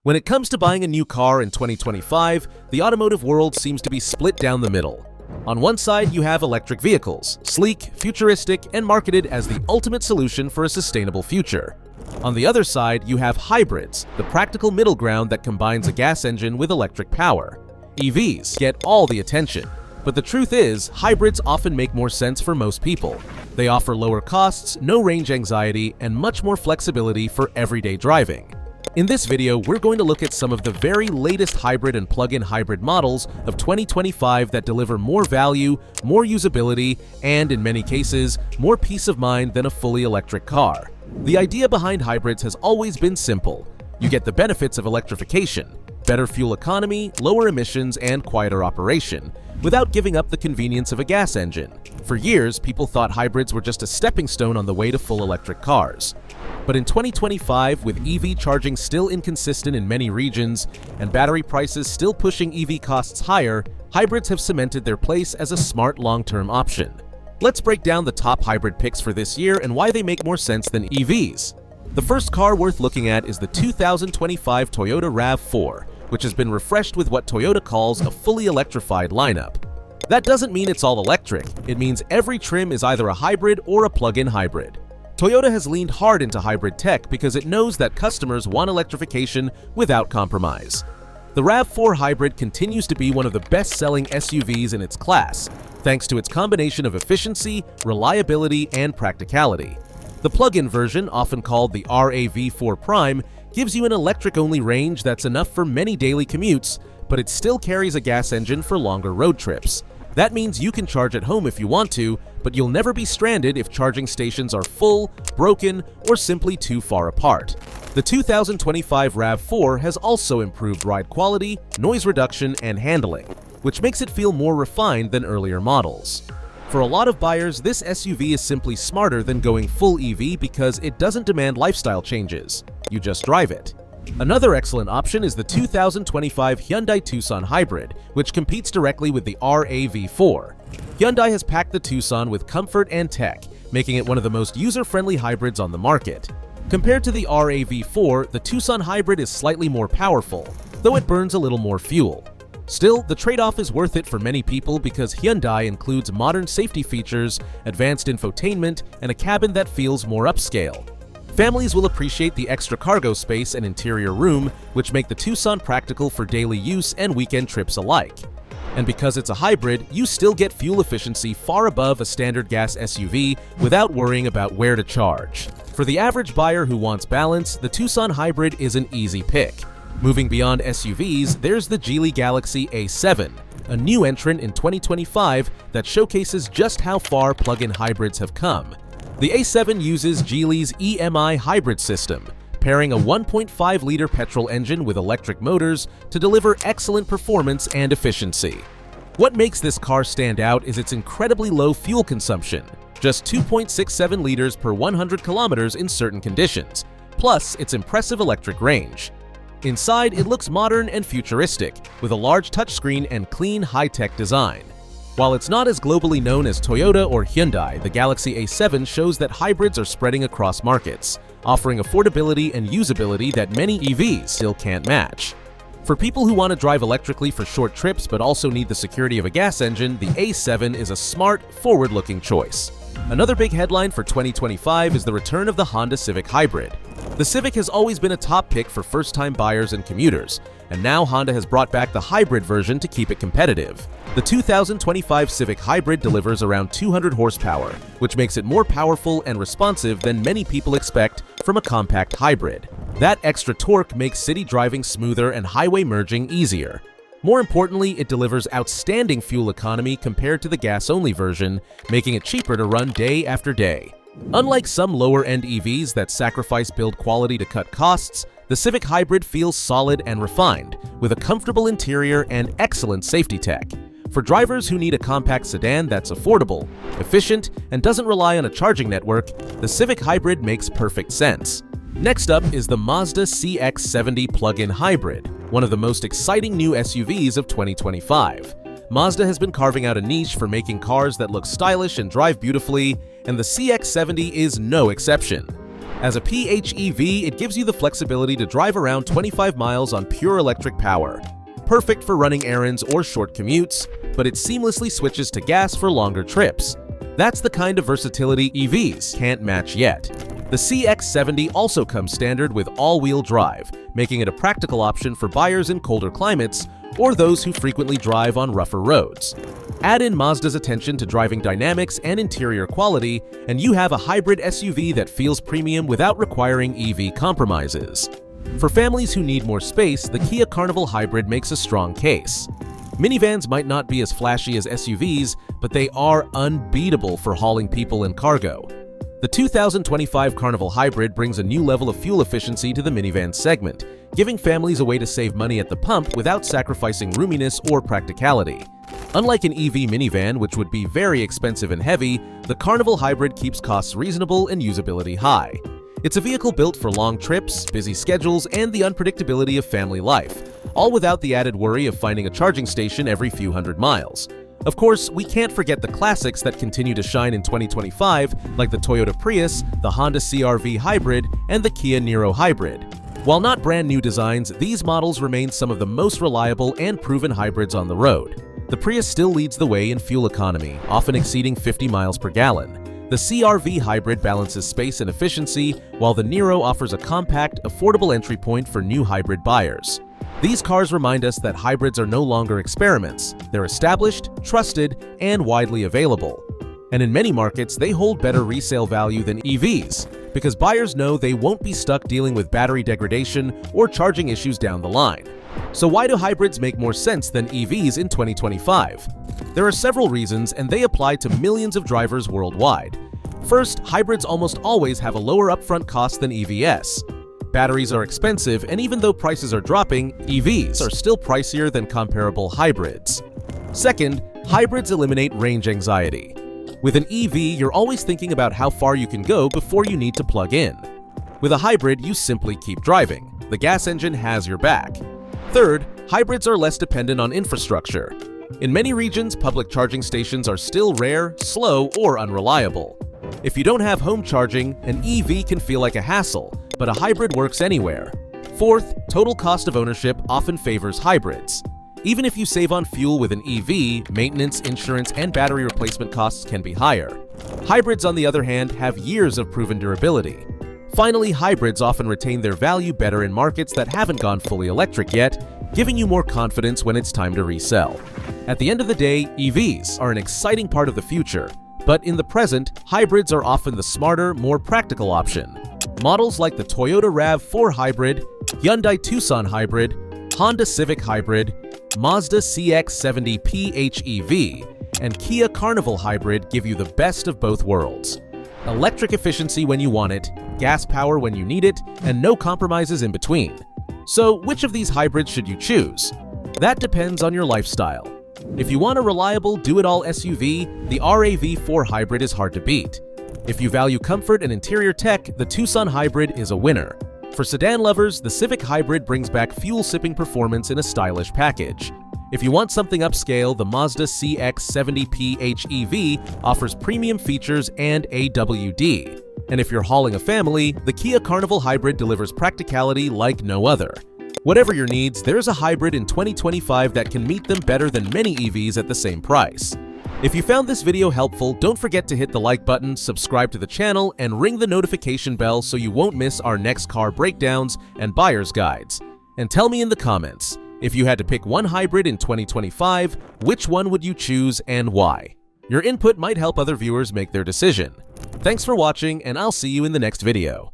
When it comes to buying a new car in 2025, the automotive world seems to be split down the middle. On one side, you have electric vehicles, sleek, futuristic, and marketed as the ultimate solution for a sustainable future. On the other side, you have hybrids, the practical middle ground that combines a gas engine with electric power. EVs get all the attention, but the truth is, hybrids often make more sense for most people. They offer lower costs, no range anxiety, and much more flexibility for everyday driving. In this video, we're going to look at some of the very latest hybrid and plug-in hybrid models of 2025 that deliver more value, more usability, and in many cases, more peace of mind than a fully electric car. The idea behind hybrids has always been simple. You get the benefits of electrification, better fuel economy, lower emissions, and quieter operation, without giving up the convenience of a gas engine. For years, people thought hybrids were just a stepping stone on the way to full electric cars. But in 2025, with EV charging still inconsistent in many regions and battery prices still pushing EV costs higher, hybrids have cemented their place as a smart long-term option. Let's break down the top hybrid picks for this year and why they make more sense than EVs. The first car worth looking at is the 2025 Toyota RAV4, which has been refreshed with what Toyota calls a fully electrified lineup. That doesn't mean it's all electric, it means every trim is either a hybrid or a plug-in hybrid. Toyota has leaned hard into hybrid tech because it knows that customers want electrification without compromise. The RAV4 Hybrid continues to be one of the best-selling SUVs in its class, thanks to its combination of efficiency, reliability, and practicality. The plug-in version, often called the RAV4 Prime, gives you an electric-only range that's enough for many daily commutes, but it still carries a gas engine for longer road trips. That means you can charge at home if you want to, but you'll never be stranded if charging stations are full, broken, or simply too far apart. The 2025 RAV4 has also improved ride quality, noise reduction, and handling, which makes it feel more refined than earlier models. For a lot of buyers, this SUV is simply smarter than going full EV because it doesn't demand lifestyle changes. You just drive it. Another excellent option is the 2025 Hyundai Tucson Hybrid, which competes directly with the RAV4. Hyundai has packed the Tucson with comfort and tech, making it one of the most user-friendly hybrids on the market. Compared to the RAV4, the Tucson Hybrid is slightly more powerful, though it burns a little more fuel. Still, the trade-off is worth it for many people because Hyundai includes modern safety features, advanced infotainment, and a cabin that feels more upscale. Families will appreciate the extra cargo space and interior room, which make the Tucson practical for daily use and weekend trips alike. And because it's a hybrid, you still get fuel efficiency far above a standard gas SUV without worrying about where to charge. For the average buyer who wants balance, the Tucson Hybrid is an easy pick. Moving beyond SUVs, there's the Geely Galaxy A7, a new entrant in 2025 that showcases just how far plug-in hybrids have come. The A7 uses Geely's EMI hybrid system, pairing a 1.5-liter petrol engine with electric motors to deliver excellent performance and efficiency. What makes this car stand out is its incredibly low fuel consumption, just 2.67 liters per 100 kilometers in certain conditions, plus its impressive electric range. Inside, it looks modern and futuristic, with a large touchscreen and clean, high-tech design. While it's not as globally known as Toyota or Hyundai, the Galaxy A7 shows that hybrids are spreading across markets, offering affordability and usability that many EVs still can't match. For people who want to drive electrically for short trips but also need the security of a gas engine, the A7 is a smart, forward-looking choice. Another big headline for 2025 is the return of the Honda Civic Hybrid. The Civic has always been a top pick for first-time buyers and commuters, and now Honda has brought back the hybrid version to keep it competitive. The 2025 Civic Hybrid delivers around 200 horsepower, which makes it more powerful and responsive than many people expect from a compact hybrid. That extra torque makes city driving smoother and highway merging easier. More importantly, it delivers outstanding fuel economy compared to the gas-only version, making it cheaper to run day after day. Unlike some lower-end EVs that sacrifice build quality to cut costs, the Civic Hybrid feels solid and refined, with a comfortable interior and excellent safety tech. For drivers who need a compact sedan that's affordable, efficient, and doesn't rely on a charging network, the Civic Hybrid makes perfect sense. Next up is the Mazda CX-70 plug-in hybrid, one of the most exciting new SUVs of 2025. Mazda has been carving out a niche for making cars that look stylish and drive beautifully, and the CX-70 is no exception. As a PHEV, it gives you the flexibility to drive around 25 miles on pure electric power. Perfect for running errands or short commutes, but it seamlessly switches to gas for longer trips. That's the kind of versatility EVs can't match yet. The CX-70 also comes standard with all-wheel drive, making it a practical option for buyers in colder climates or those who frequently drive on rougher roads. Add in Mazda's attention to driving dynamics and interior quality, and you have a hybrid SUV that feels premium without requiring EV compromises. For families who need more space, the Kia Carnival Hybrid makes a strong case. Minivans might not be as flashy as SUVs, but they are unbeatable for hauling people and cargo. The 2025 Carnival Hybrid brings a new level of fuel efficiency to the minivan segment, giving families a way to save money at the pump without sacrificing roominess or practicality. Unlike an EV minivan, which would be very expensive and heavy, the Carnival Hybrid keeps costs reasonable and usability high. It's a vehicle built for long trips, busy schedules, and the unpredictability of family life, all without the added worry of finding a charging station every few hundred miles. Of course, we can't forget the classics that continue to shine in 2025, like the Toyota Prius, the Honda CR-V Hybrid, and the Kia Niro Hybrid. While not brand new designs, these models remain some of the most reliable and proven hybrids on the road. The Prius still leads the way in fuel economy, often exceeding 50 miles per gallon. The CR-V Hybrid balances space and efficiency, while the Niro offers a compact, affordable entry point for new hybrid buyers. These cars remind us that hybrids are no longer experiments. They're established, trusted, and widely available. And in many markets, they hold better resale value than EVs, because buyers know they won't be stuck dealing with battery degradation or charging issues down the line. So why do hybrids make more sense than EVs in 2025? There are several reasons, and they apply to millions of drivers worldwide. First, hybrids almost always have a lower upfront cost than EVs. Batteries are expensive, and even though prices are dropping, EVs are still pricier than comparable hybrids. Second, hybrids eliminate range anxiety. With an EV, you're always thinking about how far you can go before you need to plug in. With a hybrid, you simply keep driving. The gas engine has your back. Third, hybrids are less dependent on infrastructure. In many regions, public charging stations are still rare, slow, or unreliable. If you don't have home charging, an EV can feel like a hassle, but a hybrid works anywhere. Fourth, total cost of ownership often favors hybrids. Even if you save on fuel with an EV, maintenance, insurance, and battery replacement costs can be higher. Hybrids, on the other hand, have years of proven durability. Finally, hybrids often retain their value better in markets that haven't gone fully electric yet, giving you more confidence when it's time to resell. At the end of the day, EVs are an exciting part of the future, but in the present, hybrids are often the smarter, more practical option. Models like the Toyota RAV4 Hybrid, Hyundai Tucson Hybrid, Honda Civic Hybrid, Mazda CX-70 PHEV, and Kia Carnival Hybrid give you the best of both worlds. Electric efficiency when you want it, gas power when you need it, and no compromises in between. So, which of these hybrids should you choose? That depends on your lifestyle. If you want a reliable, do-it-all SUV, the RAV4 Hybrid is hard to beat. If you value comfort and interior tech, the Tucson Hybrid is a winner. For sedan lovers, the Civic Hybrid brings back fuel-sipping performance in a stylish package. If you want something upscale, the Mazda CX-70 PHEV offers premium features and AWD. And if you're hauling a family, the Kia Carnival Hybrid delivers practicality like no other. Whatever your needs, there's a hybrid in 2025 that can meet them better than many EVs at the same price. If you found this video helpful, don't forget to hit the like button, subscribe to the channel, and ring the notification bell so you won't miss our next car breakdowns and buyer's guides. And tell me in the comments, if you had to pick one hybrid in 2025, which one would you choose and why? Your input might help other viewers make their decision. Thanks for watching, and I'll see you in the next video.